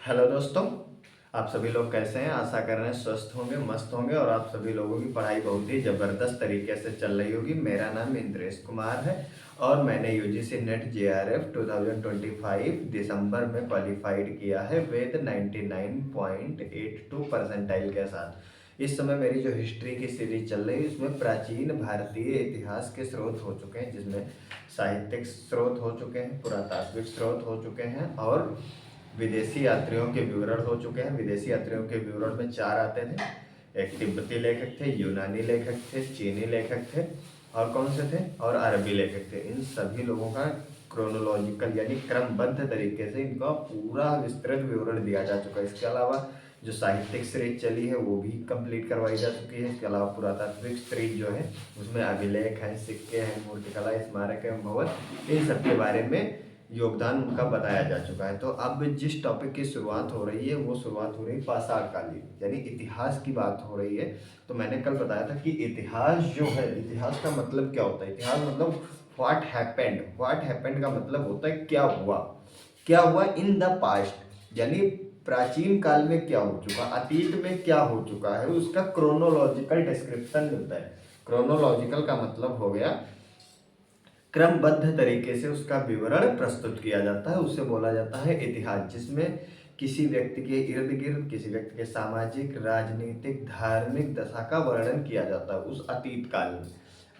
Hello दोस्तों। आप सभी लोग कैसे हैं? आशा कर रहे हैं स्वस्थ होंगे, मस्त होंगे और आप सभी लोगों की पढ़ाई बहुत ही ज़बरदस्त तरीके से चल रही होगी। मेरा नाम इंद्रेश कुमार है और मैंने यूजीसी नेट जेआरएफ 2025 दिसंबर में क्वालिफाइड किया है विद 99.82 परसेंटाइल के साथ। इस समय मेरी जो हिस्ट्री की सीरीज चल रही है उसमें प्राचीन भारतीय इतिहास के स्रोत हो चुके हैं, जिसमें साहित्यिक स्रोत हो चुके हैं, पुरातात्विक स्रोत हो चुके हैं और विदेशी यात्रियों के विवरण हो चुके हैं। विदेशी यात्रियों के विवरण में चार आते थे। एक तिब्बती लेखक थे, यूनानी लेखक थे, चीनी लेखक थे और कौन से थे, और अरबी लेखक थे। इन सभी लोगों का क्रोनोलॉजिकल यानी क्रमबद्ध तरीके से इनका पूरा विस्तृत विवरण दिया जा चुका है। इसके अलावा जो साहित्यिक सीरीज चली है वो भी कंप्लीट करवाई जा चुकी है। इसके अलावा पुरातात्विक सीरीज जो है उसमें अभिलेख हैं, सिक्के हैं, मूर्तिकला, स्मारक एवं भवन, इन सब के बारे में योगदान उनका बताया जा चुका है। तो अब जिस टॉपिक की शुरुआत हो रही है वो शुरुआत हो रही है पाषाण कालीन यानी इतिहास की बात हो रही है। तो मैंने कल बताया था कि इतिहास जो है, इतिहास का मतलब क्या होता है? इतिहास मतलब व्हाट हैपेंड। व्हाट हैपेंड का मतलब होता है क्या हुआ, क्या हुआ इन द पास्ट, यानी प्राचीन काल में क्या हो चुका, अतीत में क्या हो चुका है, उसका क्रोनोलॉजिकल डिस्क्रिप्शन मिलता है। क्रोनोलॉजिकल का मतलब हो गया क्रमबद्ध तरीके से उसका विवरण प्रस्तुत किया जाता है, उसे बोला जाता है इतिहास। जिसमें किसी व्यक्ति के इर्द गिर्द, किसी व्यक्ति के सामाजिक, राजनीतिक, धार्मिक दशा का वर्णन किया जाता है उस अतीत काल में।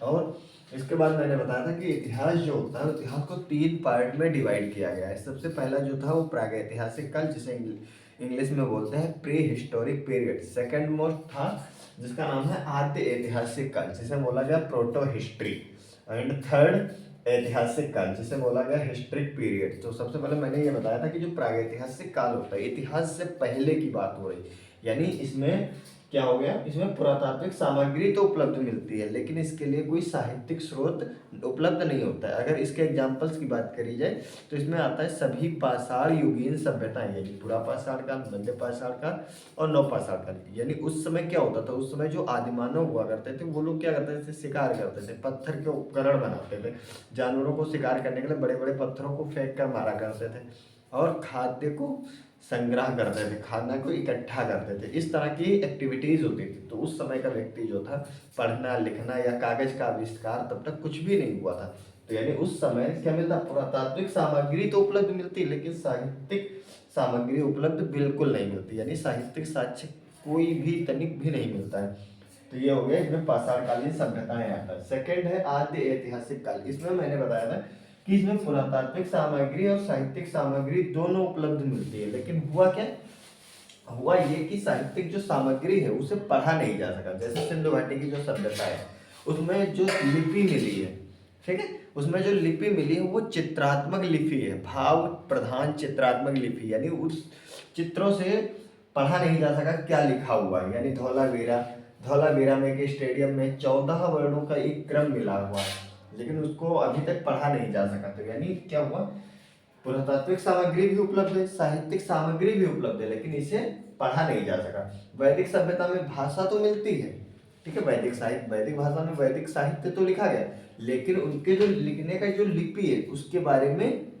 और इसके बाद मैंने बताया था कि इतिहास जो होता है, इतिहास को तीन पार्ट में डिवाइड किया गया है। सबसे पहला जो था वो प्रागैतिहासिक काल, जिसे इंग्लिश में बोलते हैं pre historic period. Second most था जिसका नाम है आद्य ऐतिहासिक काल, जिसे बोला गया प्रोटो हिस्ट्री। एंड थर्ड ऐतिहासिक काल, जिसे बोला गया हिस्ट्रिक पीरियड। तो सबसे पहले मैंने ये बताया था कि जो प्रागैतिहासिक काल होता है, इतिहास से पहले की बात हो रही, यानी इसमें क्या हो गया, इसमें पुरातात्विक सामग्री तो उपलब्ध मिलती है लेकिन इसके लिए कोई साहित्यिक स्रोत उपलब्ध नहीं होता है। अगर इसके एग्जाम्पल्स की बात करी जाए तो इसमें आता है सभी पाषाण युगीन सभ्यताएं, यानी पुरा पाषाण काल, मध्य पाषाण काल और नव पाषाण काल। यानी उस समय क्या होता था, उस समय जो आदिमानव हुआ करते थे वो लोग क्या करते थे, शिकार करते थे, पत्थर के उपकरण बनाते थे, जानवरों को शिकार करने के लिए बड़े बड़े पत्थरों को फेंक कर मारा करते थे और खाद्य को संग्रह करते थे, खाना को इकट्ठा करते थे। इस तरह की एक्टिविटीज होती थी। तो उस समय का व्यक्ति जो था, पढ़ना लिखना या कागज का आविष्कार तब तक कुछ भी नहीं हुआ था। तो यानी उस समय क्या मिलता, पुरातात्विक सामग्री तो उपलब्ध मिलती लेकिन साहित्यिक सामग्री उपलब्ध बिल्कुल नहीं मिलती, यानी साहित्यिक साक्ष्य कोई भी तनिक भी नहीं मिलता है। तो ये हो गया इसमें पाषाणकालीन सभ्यताएं आता है। सेकेंड है आद्य ऐतिहासिक काल। इसमें मैंने बताया था कि इसमें पुरातात्विक सामग्री और साहित्यिक सामग्री दोनों उपलब्ध मिलती है, लेकिन हुआ क्या, हुआ ये कि साहित्यिक जो सामग्री है उसे पढ़ा नहीं जा सका। जैसे सिंधु घाटी की जो सभ्यता है उसमें जो लिपि मिली है, ठीक है, उसमें जो लिपि मिली है वो चित्रात्मक लिपि है, भाव प्रधान चित्रात्मक लिपि, यानी उस चित्रों से पढ़ा नहीं जा सका क्या लिखा हुआ है। यानी धौलावीरा में के स्टेडियम में 14 वर्णों का एक क्रम मिला हुआ है लेकिन उसको अभी तक पढ़ा नहीं जा सका। तो यानी क्या हुआ, पुरातात्विक सामग्री भी उपलब्ध है, साहित्यिक सामग्री भी उपलब्ध है लेकिन इसे पढ़ा नहीं जा सका। वैदिक सभ्यता में भाषा तो मिलती है, ठीक है, वैदिक साहित्य, वैदिक भाषा में वैदिक साहित्य तो लिखा गया लेकिन उनके जो लिखने का जो लिपि है उसके बारे में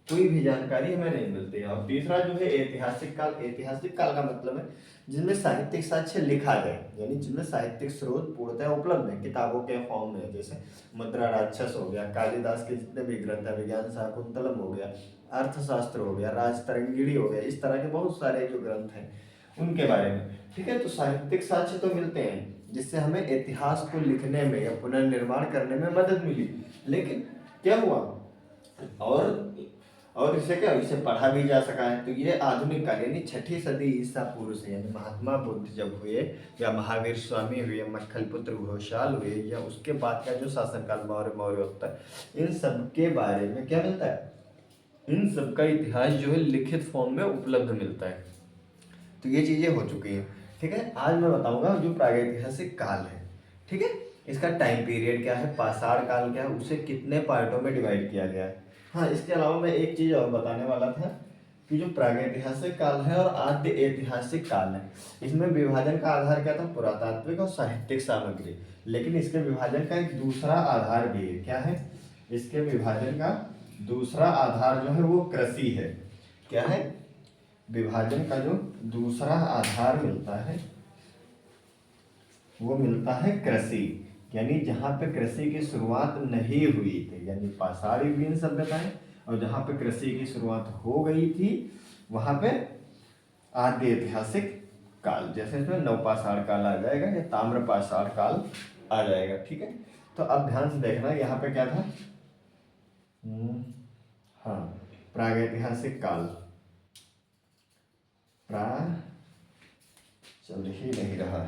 कोई भी जानकारी हमें नहीं मिलती है। और तीसरा जो है ऐतिहासिक काल। ऐतिहासिक काल का मतलब है जिनमें साहित्यिक साक्ष्य लिखा जाए, यानी जिनमें साहित्यिक स्रोत पूर्णतः उपलब्ध है किताबों के फॉर्म में। जैसे मुद्रा राक्षस हो गया, कालिदास के जितने भी ग्रंथ है, विज्ञान शाकुंतलम हो गया, अर्थशास्त्र हो गया, राजतरंगिणी हो गया, इस तरह के बहुत सारे जो ग्रंथ हैं उनके बारे में, ठीक है। तो साहित्यिक साक्ष्य तो मिलते हैं जिससे हमें इतिहास को लिखने में या पुनर्निर्माण करने में मदद मिली, लेकिन क्या हुआ, और इसे क्या, इसे पढ़ा भी जा सका है। तो ये आधुनिक काल यानी 6ठी सदी ईसा पूर्व से, यानी महात्मा बुद्ध जब हुए या महावीर स्वामी हुए, मक्खलपुत्र घोषाल हुए, या उसके बाद का जो शासनकाल मौर्योत्तर, इन सब के बारे में क्या मिलता है, इन सब का इतिहास जो है लिखित फॉर्म में उपलब्ध मिलता है। तो ये चीजें हो चुकी हैं, ठीक है। आज मैं बताऊंगा जो प्रागैतिहासिक काल है, ठीक है, इसका टाइम पीरियड क्या है, पाषाण काल क्या है, उसे कितने पार्टों में डिवाइड किया गया है। हाँ, इसके अलावा मैं एक चीज और बताने वाला था कि जो प्रागैतिहासिक काल है और आद्य ऐतिहासिक काल है, इसमें विभाजन का आधार क्या था, पुरातात्विक और साहित्यिक सामग्री। लेकिन इसके विभाजन का एक दूसरा आधार भी है, क्या है, इसके विभाजन का दूसरा आधार जो है वो कृषि है। क्या है, विभाजन का जो दूसरा आधार मिलता है वो मिलता है कृषि, यानी जहाँ पे कृषि की शुरुआत नहीं हुई थी, यानी पाषाण युगीन सभ्यताएं, और जहाँ पे कृषि की शुरुआत हो गई थी वहाँ पे आद्य ऐतिहासिक काल, जैसे इसमें नवपाषाण काल आ जाएगा या ताम्रपाषाण काल आ जाएगा। ठीक है, तो अब ध्यान से देखना यहाँ पे क्या था। हाँ, प्रागैतिहासिक काल, चल ही नहीं रहा है,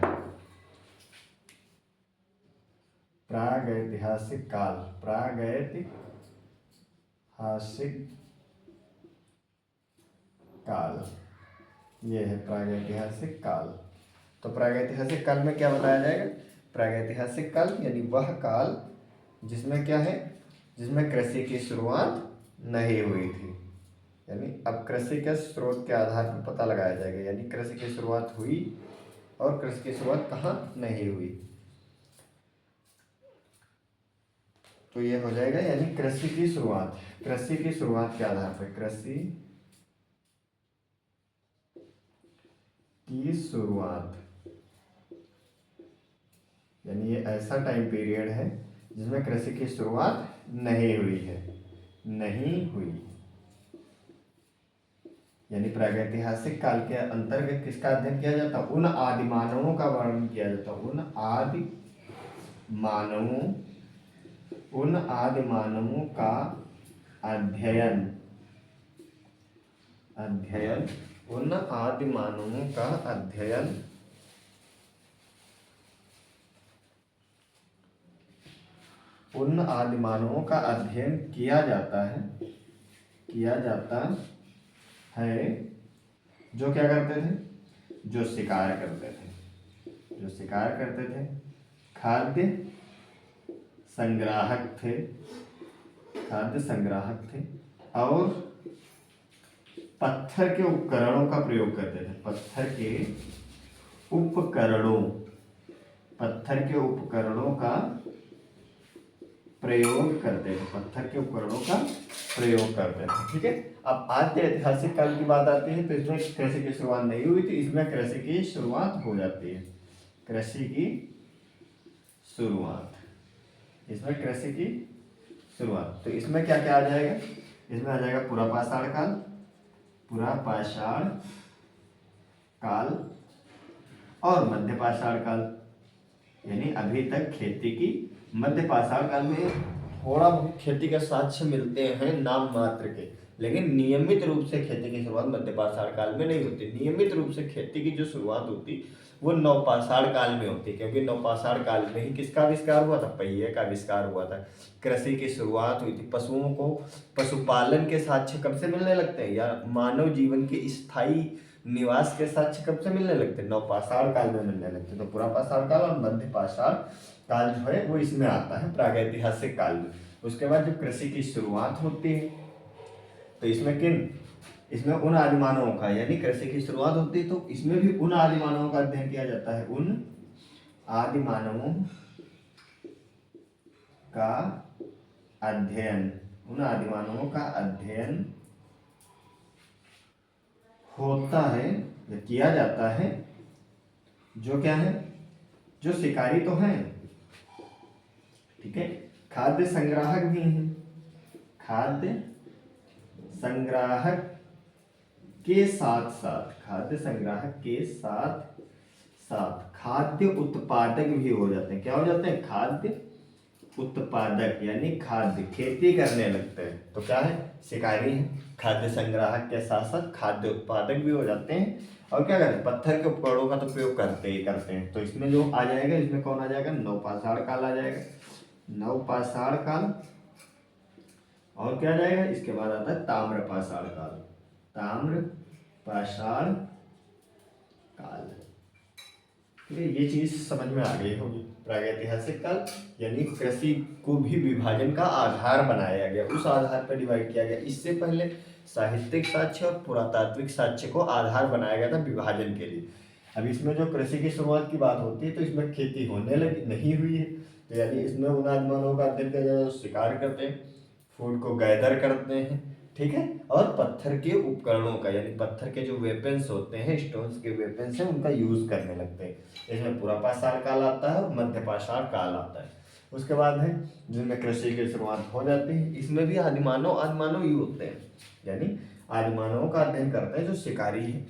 प्रागैतिहासिक काल, प्रागैतिहासिक काल, ये है प्रागैतिहासिक काल। तो प्रागैतिहासिक काल में क्या बताया जाएगा, प्रागैतिहासिक काल यानी वह काल जिसमें क्या है, जिसमें कृषि की शुरुआत नहीं हुई थी, यानी अब कृषि के स्रोत के आधार पर पता लगाया जाएगा, यानी कृषि की शुरुआत हुई और कृषि की शुरुआत कहाँ नहीं हुई, तो ये हो जाएगा यानी कृषि की शुरुआत, कृषि की शुरुआत के आधार पर, कृषि की शुरुआत, यानी ये ऐसा टाइम पीरियड है जिसमें कृषि की शुरुआत नहीं हुई है, नहीं हुई, यानी प्रागैतिहासिक काल के अंतर्गत किसका अध्ययन किया जाता, उन आदि मानवों का वर्णन किया जाता, उन आदि मानवों का अध्ययन, उन आदि मानवों का अध्ययन उन आदि मानवों का अध्ययन किया जाता है जो क्या करते थे, जो शिकार करते थे, खाद्य संग्राहक थे और पत्थर के उपकरणों का प्रयोग करते थे, पत्थर के उपकरणों का प्रयोग करते थे। ठीक है, अब आद्य ऐतिहासिक काल की बात आती है तो इसमें कृषि की शुरुआत नहीं हुई थी, इसमें कृषि की शुरुआत हो जाती है, तो इसमें क्या क्या आ जाएगा, इसमें आ जाएगा पुरापाषाण काल और मध्यपाषाण काल, यानी अभी तक खेती की, मध्यपाषाण काल में थोड़ा बहुत खेती के साक्ष्य मिलते हैं नाम मात्र के, लेकिन नियमित रूप से खेती की शुरुआत मध्यपाषाण काल में नहीं होती, नियमित रूप से खेती की जो शुरुआत होती वो नवपाषाण काल में होती, क्योंकि नवपाषाण काल में ही किसका आविष्कार हुआ था, पहिए का आविष्कार हुआ था, कृषि की शुरुआत हुई थी, पशुओं को पशुपालन के साक्ष्य कब से मिलने लगते हैं, या मानव जीवन के स्थायी निवास के साक्ष्य कब से मिलने लगते हैं, नवपाषाण काल में मिलने लगते हैं। तो पुरापाषाण काल और मध्यपाषाण काल जो है वो इसमें आता है, प्रागैतिहासिक काल में। उसके बाद जब कृषि की शुरुआत होती है तो इसमें उन आदिमानवों का, यानी कृषि की शुरुआत होती है तो इसमें भी उन आदिमानवों का अध्ययन किया जाता है, उन आदिमानवों का अध्ययन होता है या किया जाता है, जो क्या है, जो शिकारी तो हैं, ठीक है, खाद्य संग्राहक भी हैं, खाद्य संग्राहक के साथ साथ खाद्य उत्पादक भी हो जाते हैं, क्या हो जाते हैं, खाद्य उत्पादक, यानी खाद्य खेती करने लगते हैं, तो क्या है, शिकारी हैं, खाद्य संग्राहक के साथ साथ खाद्य उत्पादक भी हो जाते हैं, और क्या करते हैं, पत्थर के उपकरणों का तो प्रयोग करते हैं। तो इसमें जो आ जाएगा, इसमें कौन आ जाएगा, नवपाषाण काल आ जाएगा, नवपाषाण काल, और क्या आ जाएगा, इसके बाद आता है ताम्रपाषाण काल। ये चीज समझ में आ गई होगी, प्रागैतिहासिक काल यानी कृषि को भी विभाजन का आधार बनाया गया, उस आधार पर डिवाइड किया गया। इससे पहले साहित्यिक साक्ष्य और पुरातात्विक साक्ष्य को आधार बनाया गया था विभाजन के लिए। अब इसमें जो कृषि की शुरुआत की बात होती है तो इसमें खेती होने लगी नहीं हुई है, तो यानी इसमें उन आदिमानवों का अध्ययन किया जाए, शिकार करते हैं, फूड को गैदर करते हैं, ठीक है। और पत्थर के उपकरणों का, यानी पत्थर के जो वेपन्स होते हैं, स्टोन्स के वेपन्स हैं, उनका यूज करने लगते हैं। इसमें पूरा पाषाण काल आता है और मध्य पाषाण काल आता है। उसके बाद है जिनमें कृषि की शुरुआत हो जाती है। इसमें भी आदिमानव ही होते हैं, यानी आदिमानवों का अध्ययन करते हैं जो शिकारी है।